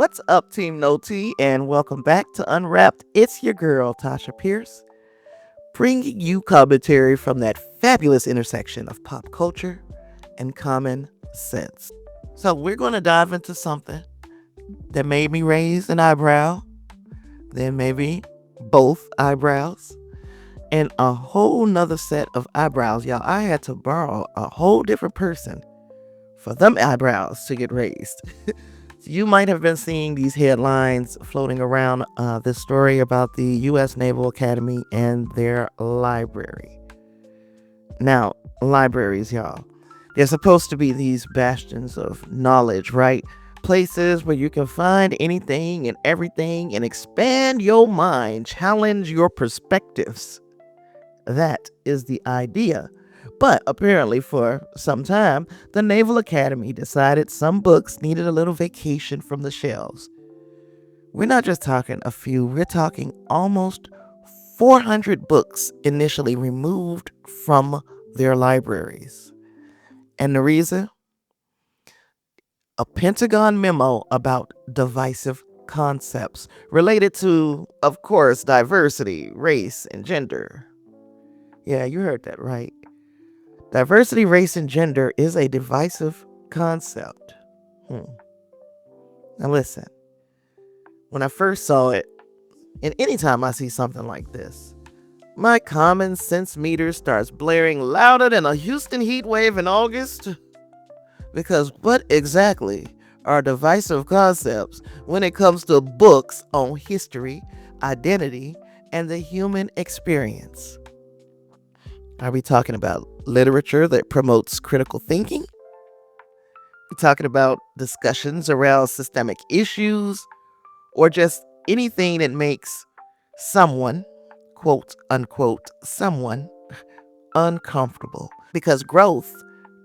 What's up, Team No T, and welcome back to UnWrapped. It's your girl, Tasha Pierce, bringing you commentary from that fabulous intersection of pop culture and common sense. So, we're going to dive into something that made me raise an eyebrow, then maybe both eyebrows, and a whole nother set of eyebrows. Y'all, I had to borrow a whole different person for them eyebrows to get raised. You might have been seeing these headlines floating around this story about the U.S. Naval Academy and their library. Now, libraries, y'all, they're supposed to be these bastions of knowledge, right? Places where you can find anything and everything and expand your mind, challenge your perspectives. That is the idea. But apparently, for some time, the Naval Academy decided some books needed a little vacation from the shelves. We're not just talking a few, we're talking almost 400 books initially removed from their libraries. And the reason? A Pentagon memo about divisive concepts related to, of course, diversity, race, and gender. Yeah, you heard that right. Diversity, race, and gender is a divisive concept. Now listen, when I first saw it, and anytime I see something like this, my common sense meter starts blaring louder than a Houston heat wave in August. Because what exactly are divisive concepts when it comes to books on history, identity, and the human experience? Are we talking about literature that promotes critical thinking? We're talking about discussions around systemic issues, or just anything that makes someone, quote unquote, someone uncomfortable. Because growth,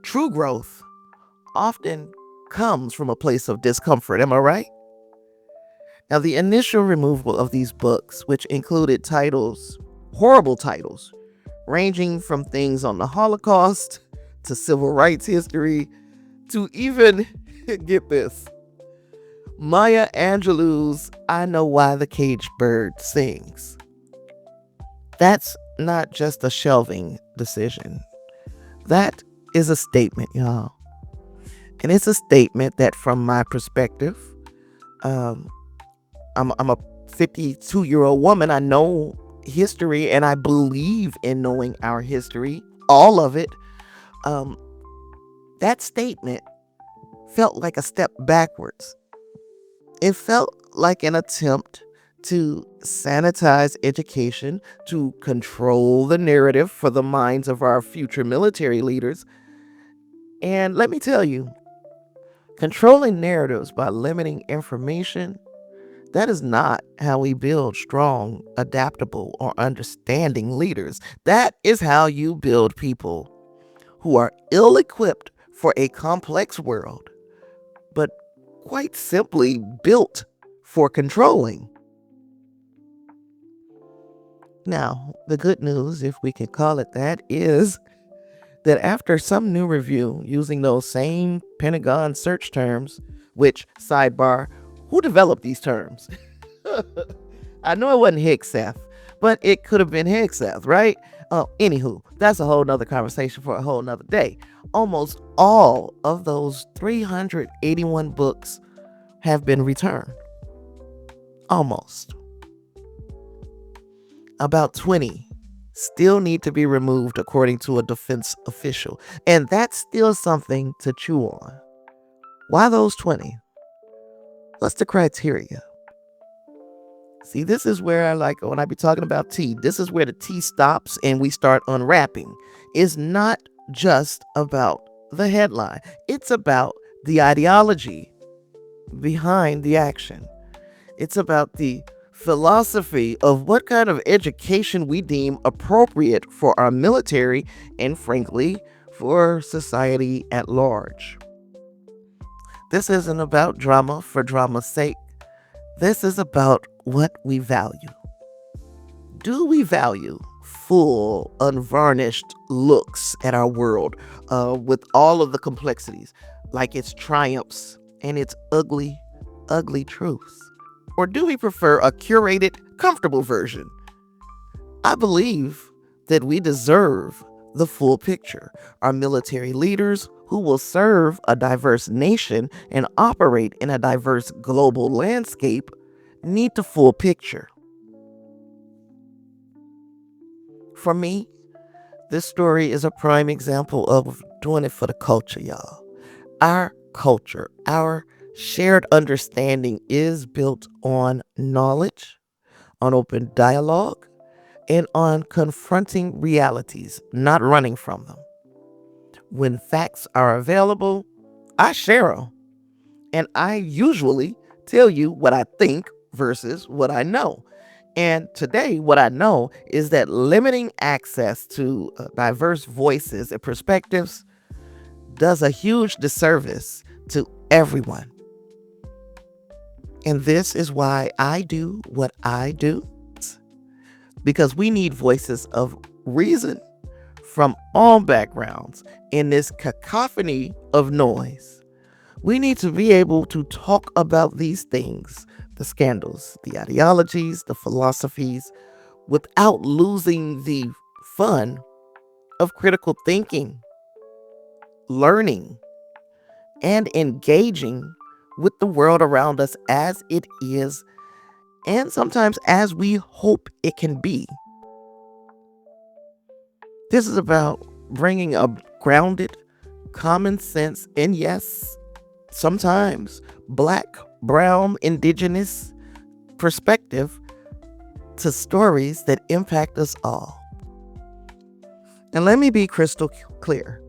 true growth, often comes from a place of discomfort. Am I right? Now, the initial removal of these books, which included titles, horrible titles, ranging from things on the Holocaust to civil rights history to even, get this, Maya Angelou's I Know Why the Caged Bird Sings. That's not just a shelving decision. That is a statement, y'all. And it's a statement that, from my perspective, I'm a 52-year-old woman. I know history and I believe in knowing our history, all of it. That statement felt like a step backwards. It felt like an attempt to sanitize education, to control the narrative for the minds of our future military leaders. And let me tell you, controlling narratives by limiting information, that is not how we build strong, adaptable, or understanding leaders. That is how you build people who are ill-equipped for a complex world, but quite simply built for controlling. Now, the good news, if we can call it that, is that after some new review using those same Pentagon search terms, which, sidebar, who developed these terms? I know it wasn't Hickseth, but it could have been Hickseth, right? Anywho, that's a whole nother conversation for a whole nother day. Almost all of those 381 books have been returned. Almost. About 20 still need to be removed according to a defense official. And that's still something to chew on. Why those 20? What's the criteria? See, this is where I like, when I be talking about tea, this is where the tea stops and we start unwrapping. It's not just about the headline. It's about the ideology behind the action. It's about the philosophy of what kind of education we deem appropriate for our military and, frankly, for society at large. This isn't about drama for drama's sake. This is about what we value. Do we value full, unvarnished looks at our world with all of the complexities, like its triumphs and its ugly ugly truths? Or do we prefer a curated, comfortable version? I believe that we deserve the full picture. Our military leaders who will serve a diverse nation and operate in a diverse global landscape need the full picture. For me, this story is a prime example of doing it for the culture, y'all. Our culture, our shared understanding is built on knowledge, on open dialogue, and on confronting realities, not running from them. When facts are available, I share them. And I usually tell you what I think versus what I know. And today, what I know is that limiting access to diverse voices and perspectives does a huge disservice to everyone. And this is why I do what I do, because we need voices of reason from all backgrounds in this cacophony of noise. We need to be able to talk about these things, the scandals, the ideologies, the philosophies, without losing the fun of critical thinking, learning, and engaging with the world around us as it is, and sometimes as we hope it can be. This is about bringing a grounded, common sense, and yes, sometimes black, brown, indigenous perspective to stories that impact us all. And let me be crystal clear.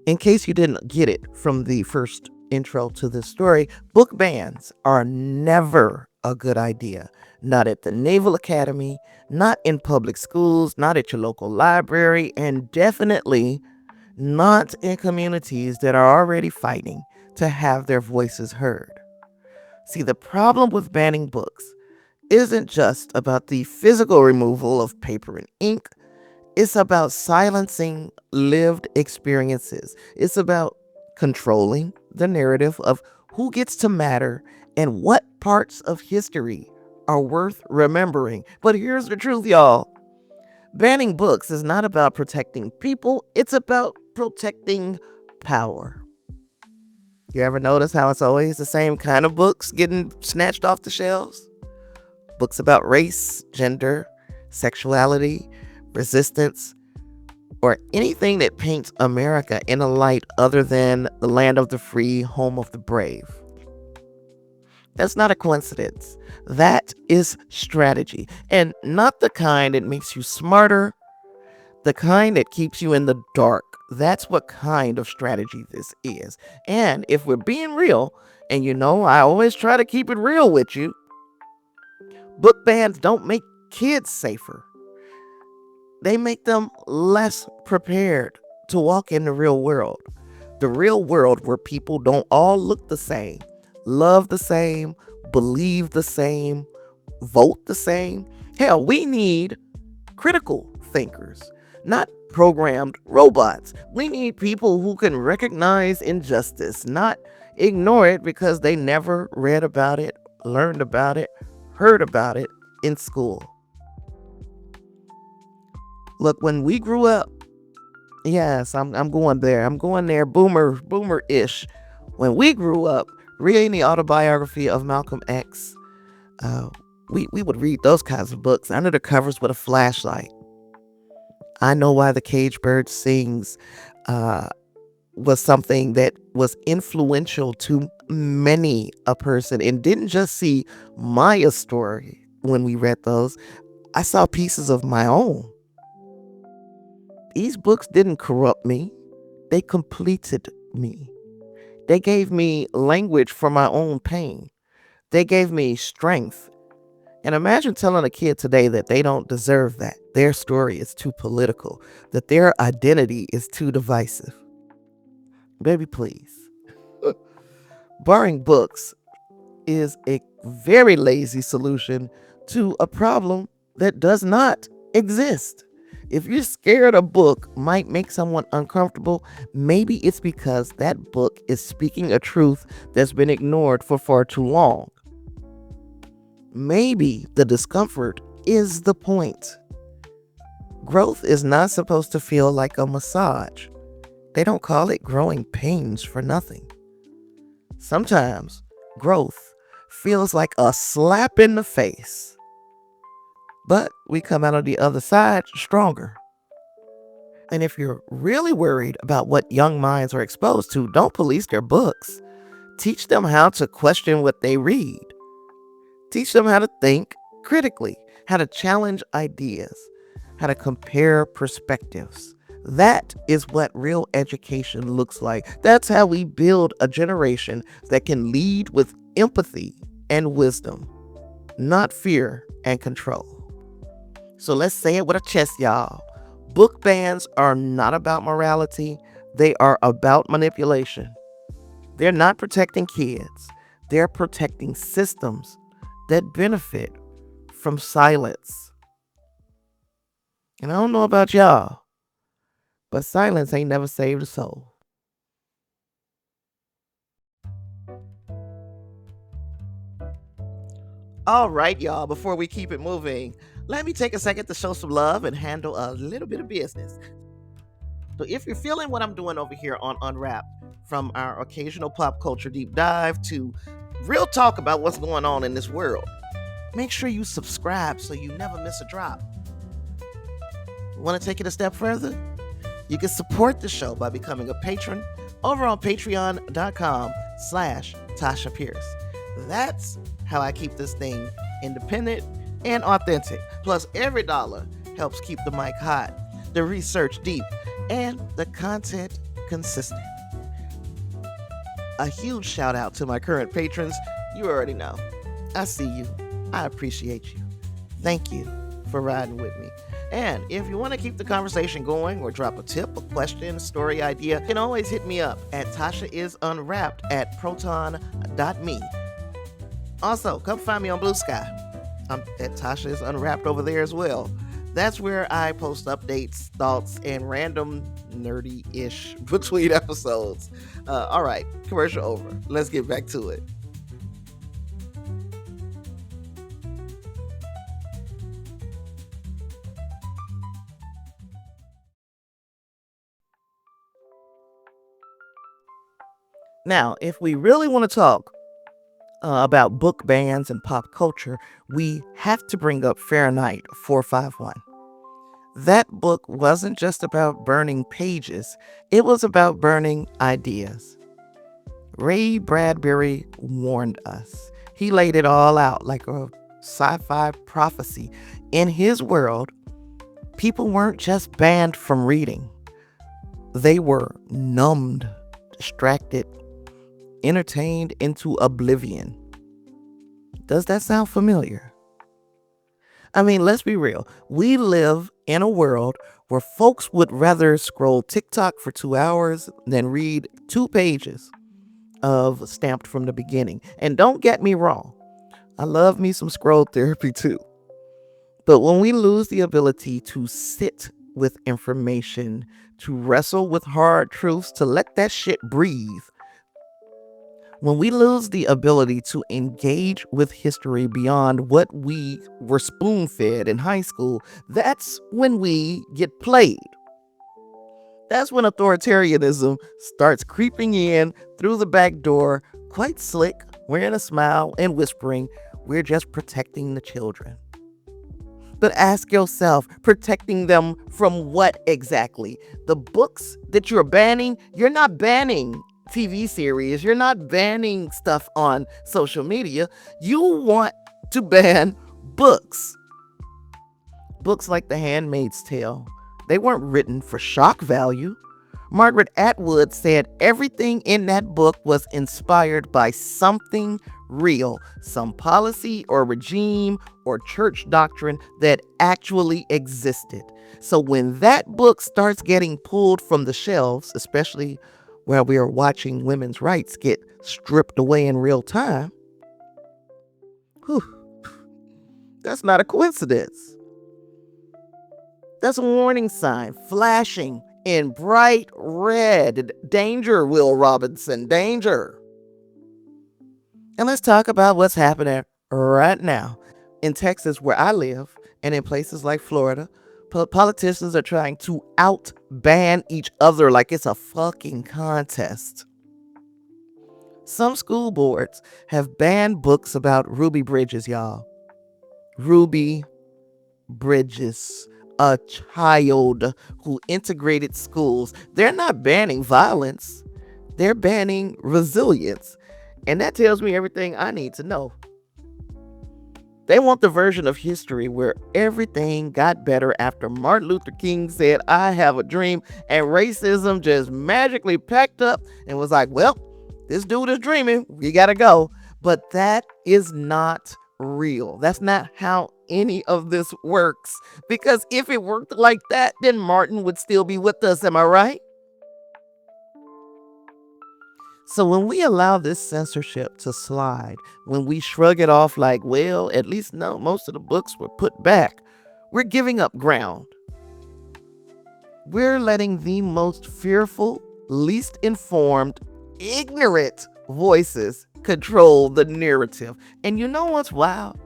In case you didn't get it from the first intro to this story, book bans are never a good idea. Not at the Naval Academy, not in public schools, not at your local library, and definitely not in communities that are already fighting to have their voices heard. See, the problem with banning books isn't just about the physical removal of paper and ink. It's about silencing lived experiences. It's about controlling the narrative of who gets to matter and what parts of history are worth remembering. But here's the truth, y'all. Banning books is not about protecting people. It's about protecting power. You ever notice how it's always the same kind of books getting snatched off the shelves? Books about race, gender, sexuality, resistance, or anything that paints America in a light other than the land of the free, home of the brave. That's not a coincidence. That is strategy. And not the kind that makes you smarter, the kind that keeps you in the dark. That's what kind of strategy this is. And if we're being real, and you know, I always try to keep it real with you, book bans don't make kids safer. They make them less prepared to walk in the real world. The real world where people don't all look the same, love the same, believe the same, vote the same. Hell, we need critical thinkers, not programmed robots. We need people who can recognize injustice, not ignore it because they never read about it, learned about it, heard about it in school. Look, when we grew up, yes, I'm going there. I'm going there, boomer-ish. When we grew up, reading the autobiography of Malcolm X, we would read those kinds of books under the covers with a flashlight. I Know Why the Cage Bird Sings was something that was influential to many a person, and didn't just see Maya's story when we read those. I saw pieces of my own. These books didn't corrupt me. They completed me. They gave me language for my own pain. They gave me strength. And imagine telling a kid today that they don't deserve that. Their story is too political, that their identity is too divisive. Baby, please. Barring books is a very lazy solution to a problem that does not exist. If you're scared a book might make someone uncomfortable, maybe it's because that book is speaking a truth that's been ignored for far too long. Maybe the discomfort is the point. Growth is not supposed to feel like a massage. They don't call it growing pains for nothing. Sometimes growth feels like a slap in the face, but we come out of the other side stronger. And if you're really worried about what young minds are exposed to, don't police their books. Teach them how to question what they read. Teach them how to think critically, how to challenge ideas, how to compare perspectives. That is what real education looks like. That's how we build a generation that can lead with empathy and wisdom, not fear and control. So let's say it with a chest, y'all. Book bans are not about morality, they are about manipulation. They're not protecting kids, they're protecting systems that benefit from silence. And I don't know about y'all, but silence ain't never saved a soul. All right, y'all, before we keep it moving, let me take a second to show some love and handle a little bit of business. So, if you're feeling what I'm doing over here on Unwrapped, from our occasional pop culture deep dive to real talk about what's going on in this world, make sure you subscribe so you never miss a drop. Want to take it a step further? You can support the show by becoming a patron over on patreon.com/Tasha Pierce. That's how I keep this thing independent and authentic. Plus, every dollar helps keep the mic hot, the research deep, and the content consistent. A huge shout out to my current patrons. You already know. I see you. I appreciate you. Thank you for riding with me. And if you want to keep the conversation going or drop a tip, a question, story idea, you can always hit me up at tashaIsUnwrapped@proton.me. Also, come find me on Blue Sky. I'm at Tasha is Unwrapped over there as well. That's where I post updates, thoughts, and random nerdy-ish between episodes. All right, commercial over. Let's get back to it. Now, if we really want to talk about book bans and pop culture, we have to bring up Fahrenheit 451. That book wasn't just about burning pages, it was about burning ideas. Ray Bradbury warned us. He laid it all out like a sci-fi prophecy. In his world, people weren't just banned from reading. They were numbed, distracted, entertained into oblivion. Does that sound familiar? I mean, let's be real. We live in a world where folks would rather scroll TikTok for 2 hours than read 2 pages of Stamped from the Beginning. And don't get me wrong, I love me some scroll therapy too. But when we lose the ability to sit with information, to wrestle with hard truths, to let that shit breathe, when we lose the ability to engage with history beyond what we were spoon fed in high school, that's when we get played. That's when authoritarianism starts creeping in through the back door, quite slick, wearing a smile and whispering, "We're just protecting the children." But ask yourself, protecting them from what exactly? The books that you're banning, you're not banning TV series, you're not banning stuff on social media. You want to ban books. Books like The Handmaid's Tale. They weren't written for shock value. Margaret Atwood said everything in that book was inspired by something real, some policy or regime or church doctrine that actually existed. So when that book starts getting pulled from the shelves, especially where we are watching women's rights get stripped away in real time, whew, that's not a coincidence. That's a warning sign flashing in bright red. Danger, Will Robinson, danger. And let's talk about what's happening right now in Texas, where I live, and in places like Florida. Politicians are trying to out-ban each other like it's a fucking contest. Some school boards have banned books about Ruby Bridges, y'all. Ruby Bridges, a child who integrated schools. They're not banning violence, they're banning resilience. And that tells me everything I need to know. They want the version of history where everything got better after Martin Luther King said, "I have a dream," and racism just magically packed up and was like, well, this dude is dreaming, we gotta go. But that is not real. That's not how any of this works. Because if it worked like that, then Martin would still be with us, am I right? So when we allow this censorship to slide, when we shrug it off like, well, at least no, most of the books were put back, we're giving up ground. We're letting the most fearful, least informed, ignorant voices control the narrative. And you know what's wild?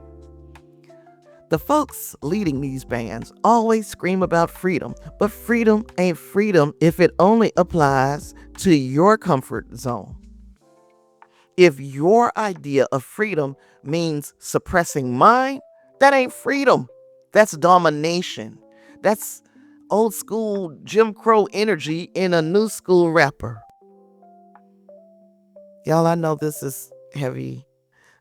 The folks leading these bans always scream about freedom, but freedom ain't freedom if it only applies to your comfort zone. If your idea of freedom means suppressing mine, that ain't freedom. That's domination. That's old school Jim Crow energy in a new school wrapper. Y'all, I know this is heavy,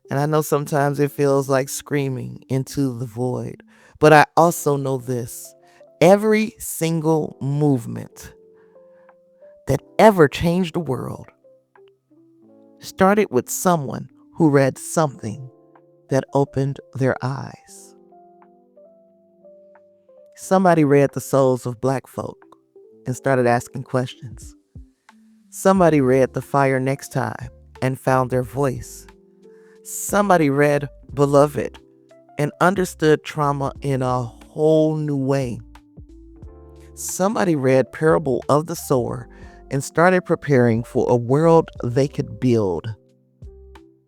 and I know sometimes it feels like screaming into the void. But I also know this. Every single movement that ever changed the world started with someone who read something that opened their eyes. Somebody read the souls of Black folk and started asking questions. Somebody read The Fire Next Time and found their voice. Somebody read Beloved and understood trauma in a whole new way. Somebody read Parable of the Sower and started preparing for a world they could build,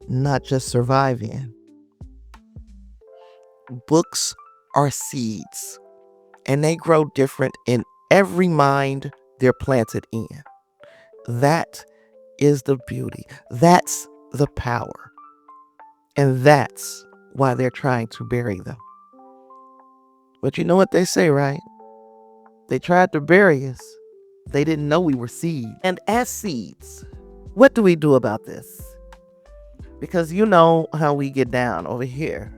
not just survive in. Books are seeds, and they grow different in every mind they're planted in. That is the beauty. That's the power. And that's why they're trying to bury them. But you know what they say, right? They tried to bury us. They didn't know we were seeds. And as seeds, what do we do about this? Because you know how we get down over here.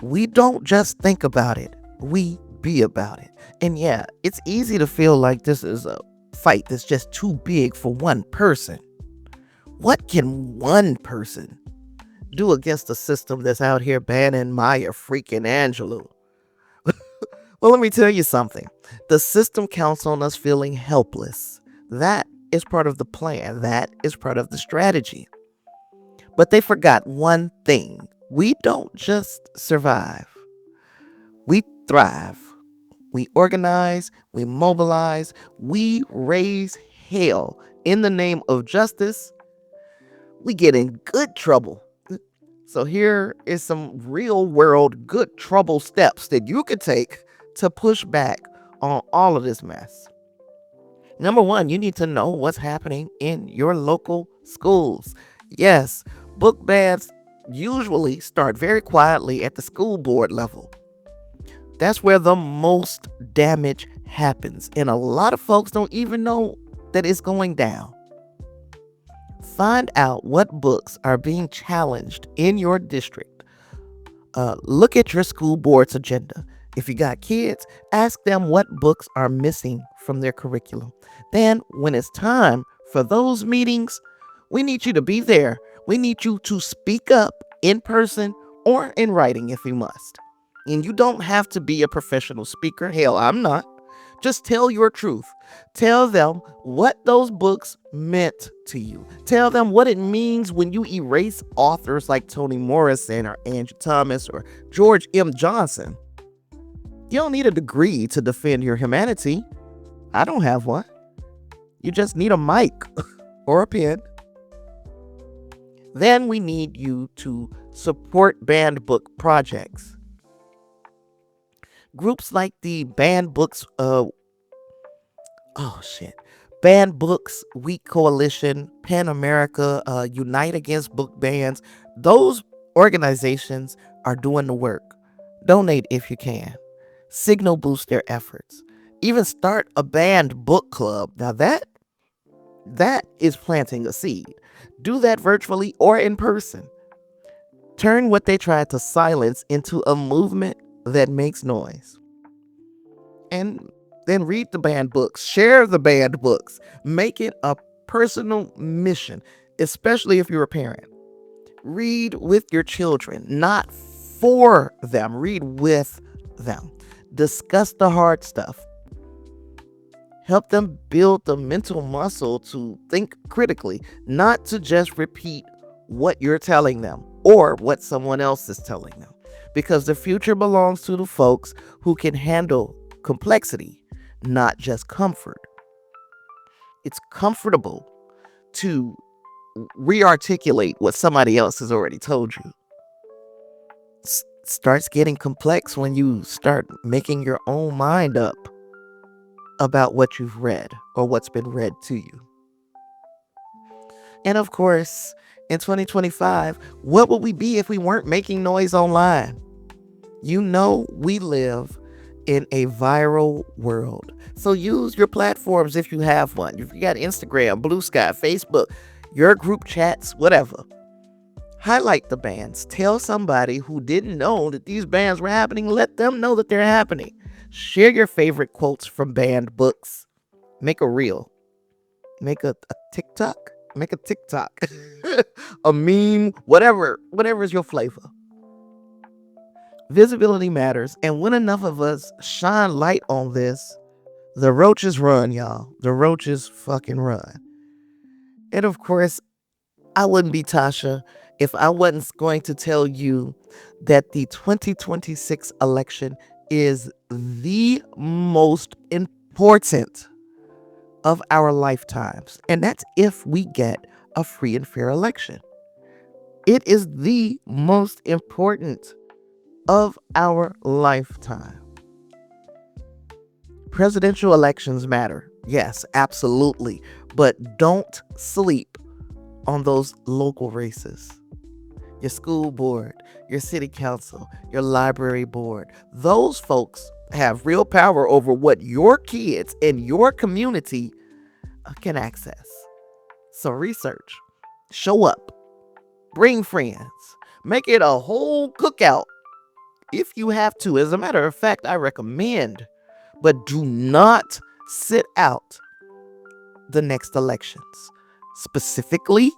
We don't just think about it. We be about it. And yeah, it's easy to feel like this is a fight that's just too big for one person. What can one person do against a system that's out here banning Maya freaking Angelou? Well, let me tell you something. The system counts on us feeling helpless. That is part of the plan. That is part of the strategy. But they forgot one thing. We don't just survive. We thrive. We organize. We mobilize. We raise hell in the name of justice. We get in good trouble. So here is some real world good trouble steps that you could take to push back on all of this mess. Number one, you need to know what's happening in your local schools. Yes, book bans usually start very quietly at the school board level. That's where the most damage happens. And a lot of folks don't even know that it's going down. Find out what books are being challenged in your district. Look at your school board's agenda. If you got kids, ask them what books are missing from their curriculum. Then, when it's time for those meetings, we need you to be there. We need you to speak up in person or in writing if you must. And you don't have to be a professional speaker. Hell, I'm not. Just tell your truth. Tell them what those books meant to you. Tell them what it means when you erase authors like Toni Morrison or Angie Thomas or George M. Johnson. You don't need a degree to defend your humanity. I don't have one. You just need a mic or a pen. Then we need you to support banned book projects. Groups like the Banned Books, Banned Books Week Coalition, Pen America, Unite Against Book Bans, those organizations are doing the work. Donate if you can. Signal boost their efforts. Even start a banned book club. Now that is planting a seed. Do that virtually or in person. Turn what they tried to silence into a movement that makes noise. And then read the banned books, share the banned books, make it a personal mission, especially if you're a parent. Read with your children, not for them, read with them. Discuss the hard stuff. Help them build the mental muscle to think critically, not to just repeat what you're telling them or what someone else is telling them. Because the future belongs to the folks who can handle complexity, not just comfort. It's comfortable to re-articulate what somebody else has already told you. Starts getting complex when you start making your own mind up about what you've read or what's been read to you. And of course, in 2025, what would we be if we weren't making noise online? You know, we live in a viral world. So use your platforms if you have one. If you got Instagram, Blue Sky, Facebook, your group chats, whatever. Highlight the bans. Tell somebody who didn't know that these bans were happening. Let them know that they're happening. Share your favorite quotes from banned books. Make a reel. Make a TikTok. Make a TikTok. A meme. Whatever is your flavor. Visibility matters. And when enough of us shine light on this, the roaches run, y'all. The roaches fucking run. And of course, I wouldn't be Tasha if I wasn't going to tell you that the 2026 election is the most important of our lifetimes. And that's if we get a free and fair election. It is the most important of our lifetime. Presidential elections matter. Yes, absolutely. But don't sleep on those local races. Your school board, your city council, your library board. Those folks have real power over what your kids in your community can access. So research, show up, bring friends, make it a whole cookout if you have to. As a matter of fact, I recommend, but do not sit out the next elections. Specifically,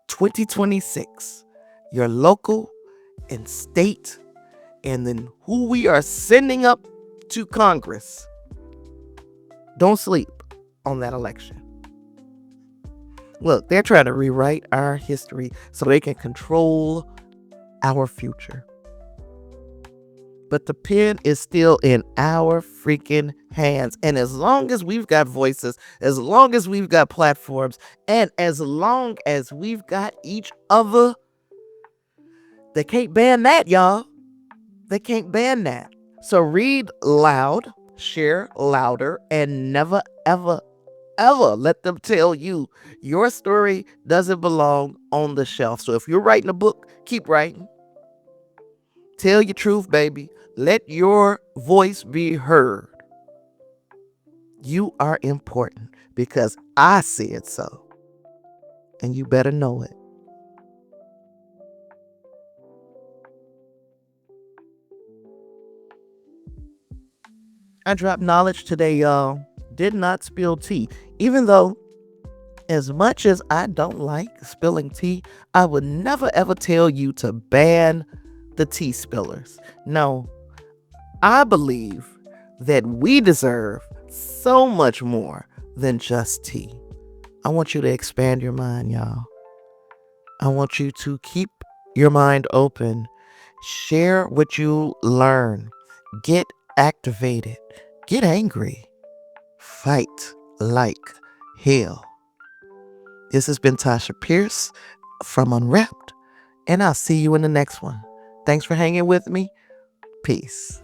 2026, your local and state, and then who we are sending up to Congress. Don't sleep on that election. Look, they're trying to rewrite our history so they can control our future. But the pen is still in our freaking hands. And as long as we've got voices, as long as we've got platforms, and as long as we've got each other, they can't ban that, y'all. They can't ban that. So read loud, share louder, and never, ever, ever let them tell you your story doesn't belong on the shelf. So if you're writing a book, keep writing. Tell your truth, baby. Let your voice be heard. You are important because I said so. And you better know it. I dropped knowledge today, y'all. Did not spill tea. Even though, as much as I don't like spilling tea, I would never ever tell you to ban the tea spillers. No, I believe that we deserve so much more than just tea. I want you to expand your mind, y'all. I want you to keep your mind open. Share what you learn. Get activated. Get angry. Fight like hell. This has been Tasha Pierce from UnWrapped, and I'll see you in the next one. Thanks for hanging with me. Peace.